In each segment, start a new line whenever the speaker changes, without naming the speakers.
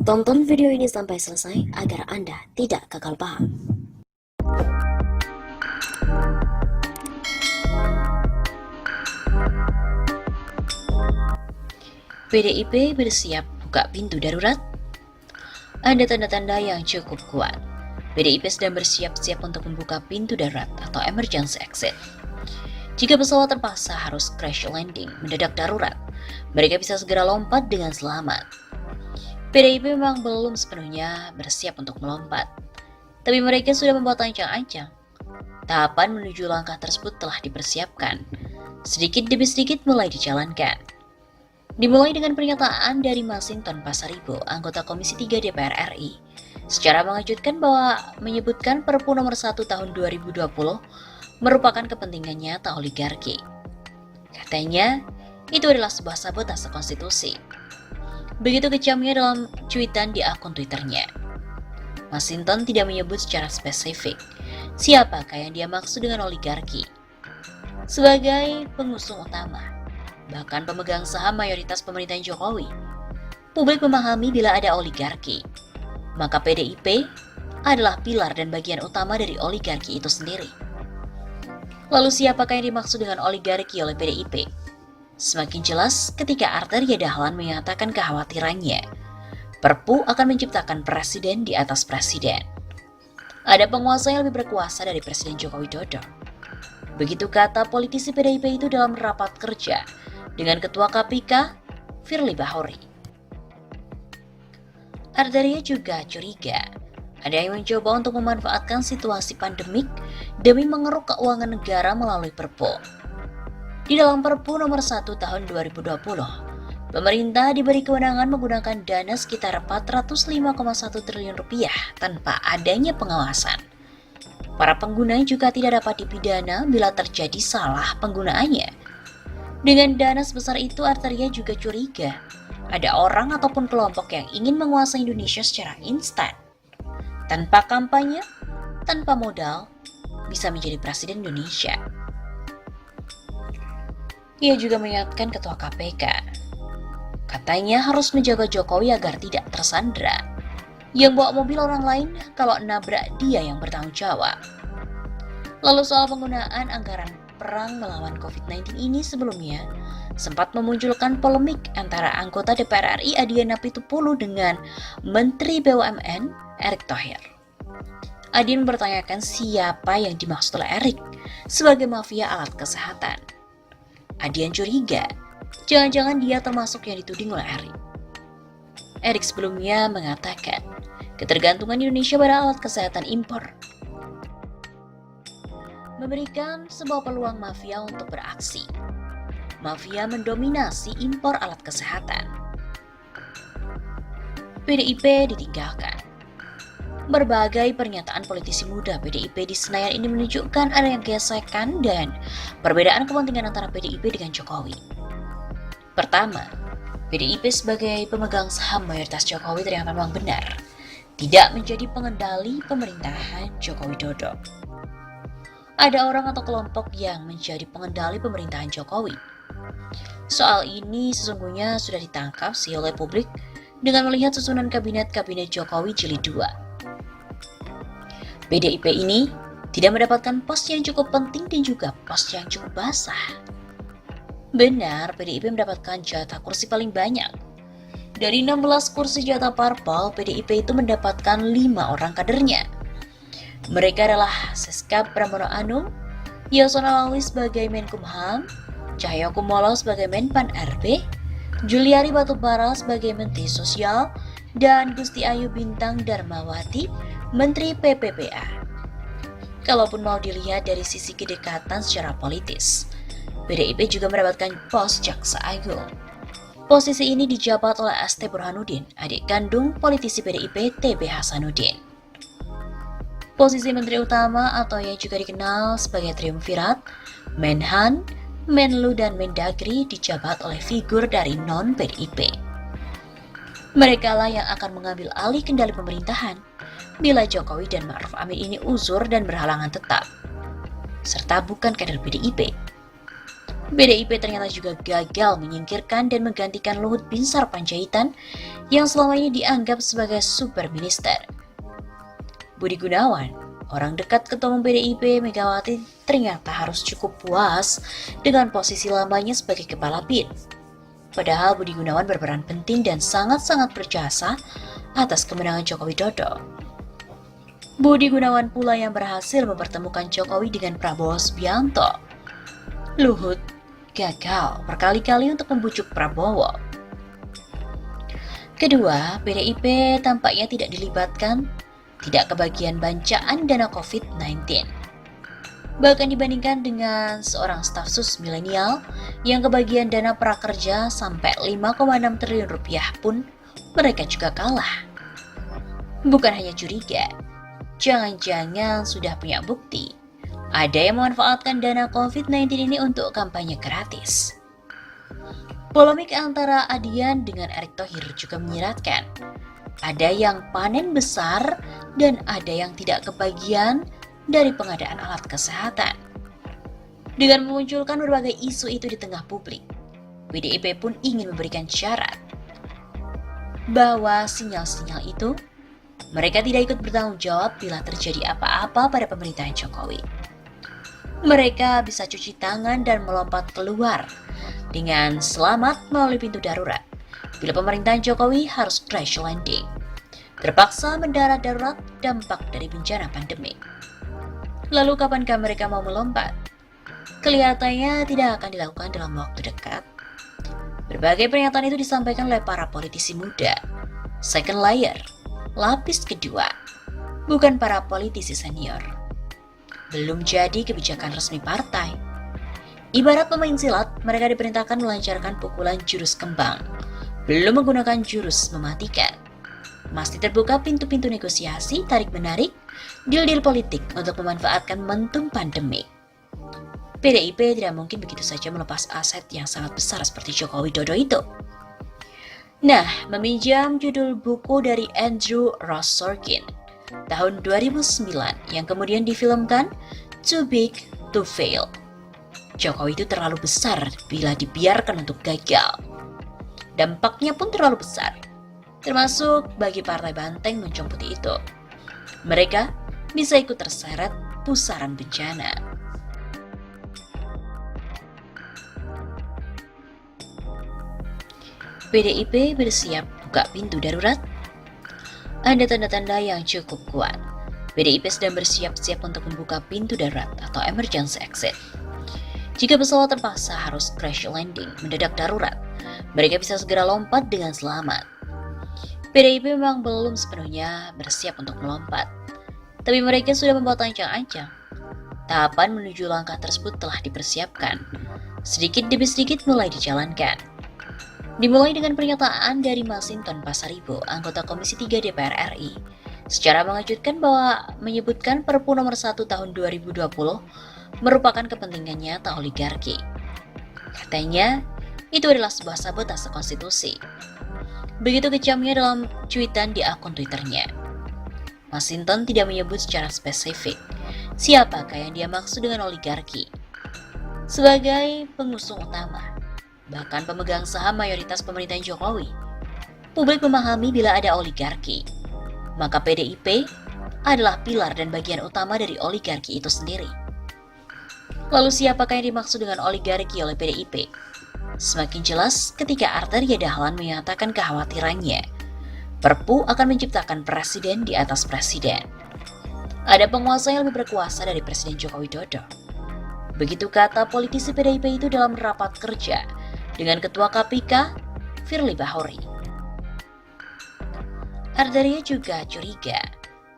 Tonton video ini sampai selesai agar Anda tidak gagal paham.
PDIP bersiap buka pintu darurat. Ada tanda-tanda yang cukup kuat. PDIP sedang bersiap-siap untuk membuka pintu darurat atau emergency exit. Jika pesawat terpaksa harus crash landing mendadak darurat, mereka bisa segera lompat dengan selamat. PDIP memang belum sepenuhnya bersiap untuk melompat, tapi mereka sudah membuat ancang-ancang. Tahapan menuju langkah tersebut telah dipersiapkan. Sedikit demi sedikit mulai dijalankan. Dimulai dengan pernyataan dari Masinton Pasaribu, anggota Komisi 3 DPR RI, secara mengejutkan bahwa menyebutkan Perpu nomor 1 tahun 2020 merupakan kepentingan nyata oligarki. Katanya, itu adalah sebuah sabotase konstitusi. Begitu kejamnya dalam cuitan di akun Twitternya. Masinton tidak menyebut secara spesifik siapakah yang dia maksud dengan oligarki. Sebagai pengusung utama, bahkan pemegang saham mayoritas pemerintahan Jokowi, publik memahami bila ada oligarki, maka PDIP adalah pilar dan bagian utama dari oligarki itu sendiri. Lalu siapakah yang dimaksud dengan oligarki oleh PDIP? Semakin jelas ketika Arteria Dahlan menyatakan kekhawatirannya, Perpu akan menciptakan presiden di atas presiden. Ada penguasa yang lebih berkuasa dari Presiden Joko Widodo. Begitu kata politisi PDIP itu dalam rapat kerja dengan Ketua KPK, Firly Bahuri. Arteria juga curiga ada yang mencoba untuk memanfaatkan situasi pandemik demi mengeruk keuangan negara melalui Perpu. Di dalam Perpu nomor 1 tahun 2020, pemerintah diberi kewenangan menggunakan dana sekitar 405,1 triliun rupiah tanpa adanya pengawasan. Para pengguna juga tidak dapat dipidana bila terjadi salah penggunaannya. Dengan dana sebesar itu, Arteria juga curiga ada orang ataupun kelompok yang ingin menguasai Indonesia secara instan. Tanpa kampanye, tanpa modal, bisa menjadi presiden Indonesia. Ia juga mengingatkan Ketua KPK. Katanya harus menjaga Jokowi agar tidak tersandra. Yang bawa mobil orang lain kalau nabrak dia yang bertanggung jawab. Lalu soal penggunaan anggaran perang melawan COVID-19 ini sebelumnya sempat memunculkan polemik antara anggota DPR RI Adian Apitupulu dengan Menteri BUMN Erick Thohir. Adian bertanyakan siapa yang dimaksud oleh Erick sebagai mafia alat kesehatan. Adian curiga, jangan-jangan dia termasuk yang dituding oleh Erick. Erick sebelumnya mengatakan, ketergantungan Indonesia pada alat kesehatan impor memberikan sebuah peluang mafia untuk beraksi. Mafia mendominasi impor alat kesehatan. PDIP ditinggalkan. Berbagai pernyataan politisi muda PDIP di Senayan ini menunjukkan ada yang gesekan dan perbedaan kepentingan antara PDIP dengan Jokowi. Pertama, PDIP sebagai pemegang saham mayoritas Jokowi ternyata memang benar tidak menjadi pengendali pemerintahan Joko Widodo. Ada orang atau kelompok yang menjadi pengendali pemerintahan Jokowi. Soal ini sesungguhnya sudah ditangkap sih oleh publik dengan melihat susunan kabinet Jokowi jilid 2. PDIP ini tidak mendapatkan pos yang cukup penting dan juga pos yang cukup basah. Benar, PDIP mendapatkan jatah kursi paling banyak. Dari 16 kursi jatah parpol, PDIP itu mendapatkan 5 orang kadernya. Mereka adalah Seskap Pramono Anung, Yasona Lawli sebagai Menkumham, Cahyo Kumolo sebagai Menpan RB, Juliari Batubara sebagai Menteri Sosial, dan Gusti Ayu Bintang Darmawati, Menteri PPPA. Kalaupun mau dilihat dari sisi kedekatan secara politis, PDIP juga mendapatkan pos Jaksa Agung. Posisi ini dijabat oleh ST Burhanuddin, adik kandung politisi PDIP TB Hasanuddin. Posisi Menteri Utama atau yang juga dikenal sebagai Triumvirat, Menhan, Menlu, dan Mendagri dijabat oleh figur dari non-PDIP. Mereka lah yang akan mengambil alih kendali pemerintahan bila Jokowi dan Ma'ruf Amin ini uzur dan berhalangan tetap, serta bukan kader PDIP. PDIP ternyata juga gagal menyingkirkan dan menggantikan Luhut Binsar Panjaitan yang selama ini dianggap sebagai super minister. Budi Gunawan, orang dekat Ketua Umum PDIP Megawati, ternyata harus cukup puas dengan posisi lamanya sebagai kepala BIN. Padahal Budi Gunawan berperan penting dan sangat-sangat berjasa atas kemenangan Joko Widodo. Budi Gunawan pula yang berhasil mempertemukan Jokowi dengan Prabowo Subianto. Luhut gagal berkali-kali untuk membujuk Prabowo. Kedua, PDIP tampaknya tidak dilibatkan, tidak kebagian bancaan dana COVID-19. Bahkan dibandingkan dengan seorang staf sus milenial yang kebagian dana prakerja sampai 5,6 triliun rupiah pun mereka juga kalah. Bukan hanya curiga, jangan-jangan sudah punya bukti ada yang memanfaatkan dana COVID-19 ini untuk kampanye gratis. Polemik antara Adian dengan Erick Thohir juga menyiratkan. Ada yang panen besar dan ada yang tidak kebagian dari pengadaan alat kesehatan. Dengan memunculkan berbagai isu itu di tengah publik, PDIP pun ingin memberikan syarat bahwa sinyal-sinyal itu mereka tidak ikut bertanggung jawab bila terjadi apa-apa pada pemerintahan Jokowi. Mereka bisa cuci tangan dan melompat keluar dengan selamat melalui pintu darurat bila pemerintahan Jokowi harus crash landing, terpaksa mendarat darurat dampak dari bencana pandemi. Lalu kapankah mereka mau melompat? Kelihatannya tidak akan dilakukan dalam waktu dekat. Berbagai pernyataan itu disampaikan oleh para politisi muda. Second layer, lapis kedua, bukan para politisi senior. Belum jadi kebijakan resmi partai. Ibarat pemain silat, mereka diperintahkan melancarkan pukulan jurus kembang, belum menggunakan jurus mematikan. Masih terbuka pintu-pintu negosiasi, tarik-menarik, deal-deal politik untuk memanfaatkan momentum pandemi. PDIP tidak mungkin begitu saja melepas aset yang sangat besar seperti Joko Widodo itu. Nah, meminjam judul buku dari Andrew Ross Sorkin tahun 2009 yang kemudian difilmkan Too Big to Fail. Jokowi itu terlalu besar bila dibiarkan untuk gagal. Dampaknya pun terlalu besar, termasuk bagi partai banteng moncong putih itu. Mereka bisa ikut terseret pusaran bencana. PDIP bersiap buka pintu darurat. Ada tanda-tanda yang cukup kuat. PDIP sedang bersiap-siap untuk membuka pintu darurat atau emergency exit. Jika pesawat terpaksa harus crash landing mendadak darurat, mereka bisa segera lompat dengan selamat. PDIP memang belum sepenuhnya bersiap untuk melompat, tapi mereka sudah membuat ancang-ancang. Tahapan menuju langkah tersebut telah dipersiapkan. Sedikit demi sedikit mulai dijalankan. Dimulai dengan pernyataan dari Masinton Pasaribu, anggota Komisi 3 DPR RI, secara mengejutkan bahwa menyebutkan Perpu nomor 1 tahun 2020 merupakan kepentingan nyata oligarki. Katanya, itu adalah sebuah sabotase konstitusi. Begitu kejamnya dalam cuitan di akun Twitternya. Masinton tidak menyebut secara spesifik siapakah yang dia maksud dengan oligarki. Sebagai pengusung utama, bahkan pemegang saham mayoritas pemerintahan Jokowi, publik memahami bila ada oligarki, maka PDIP adalah pilar dan bagian utama dari oligarki itu sendiri. Lalu siapakah yang dimaksud dengan oligarki oleh PDIP? Semakin jelas ketika Arteria Dahlan menyatakan kekhawatirannya, Perpu akan menciptakan presiden di atas presiden. Ada penguasa yang lebih berkuasa dari Presiden Joko Widodo. Begitu kata politisi PDIP itu dalam rapat kerja dengan Ketua KPK, Firly Bahuri. Arteria juga curiga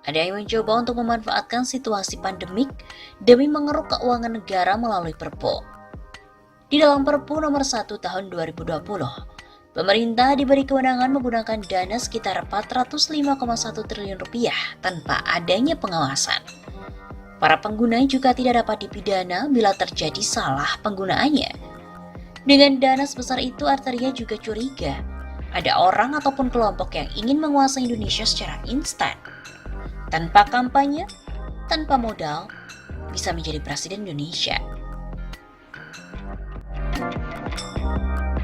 ada yang mencoba untuk memanfaatkan situasi pandemik demi mengeruk keuangan negara melalui Perpu. Di dalam Perpu nomor 1 tahun 2020, pemerintah diberi kewenangan menggunakan dana sekitar 405,1 triliun rupiah tanpa adanya pengawasan. Para pengguna juga tidak dapat dipidana bila terjadi salah penggunaannya. Dengan dana sebesar itu, Arteria juga curiga ada orang ataupun kelompok yang ingin menguasai Indonesia secara instan. Tanpa kampanye, tanpa modal, bisa menjadi presiden Indonesia.
Darurat.